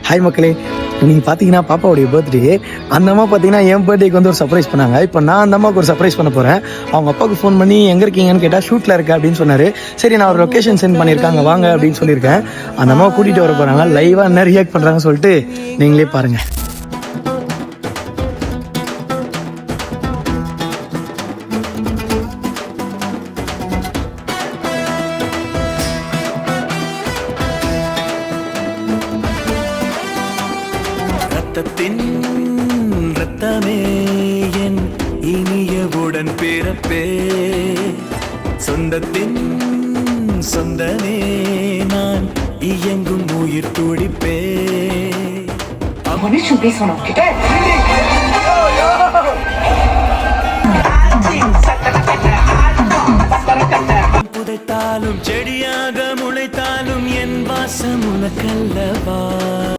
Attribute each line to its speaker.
Speaker 1: Hi மக்களே, நீங்கள் பார்த்தீங்கன்னா பாப்பாவுடைய பர்த்டே. அந்த அம்மா பார்த்தீங்கன்னா என் பர்த்டேக்கு வந்து ஒரு சர்ப்ரைஸ் பண்ணாங்க. இப்போ நான் அந்த அம்மாவுக்கு ஒரு சர்ப்ரைஸ் பண்ண போகிறேன். அவங்க அப்பாவுக்கு ஃபோன் பண்ணி எங்கே இருக்கீங்கன்னு கேட்டால் ஷூட்டில் இருக்கேன் அப்படின்னு சொன்னார். சரி, நான் ஒரு லொக்கேஷன் சென்ட் பண்ணியிருக்காங்க வாங்க அப்படின்னு சொல்லியிருக்கேன். அந்த அம்மாவை கூட்டிகிட்டு வர போகிறாங்க. லைவாக என்ன ரியாக்ட் பண்ணுறாங்கன்னு சொல்லிட்டு நீங்களே பாருங்கள்.
Speaker 2: ரத்தத்தின் ரத்தமே என் இனியவுடன் பிறப்பே, சொந்தத்தின் சொந்தமே நான் இயங்கும் உயிர் துடிப்பே. புதைத்தாலும் செடியாக முளைத்தாலும் என் வாசம் உனக்கல்லவா.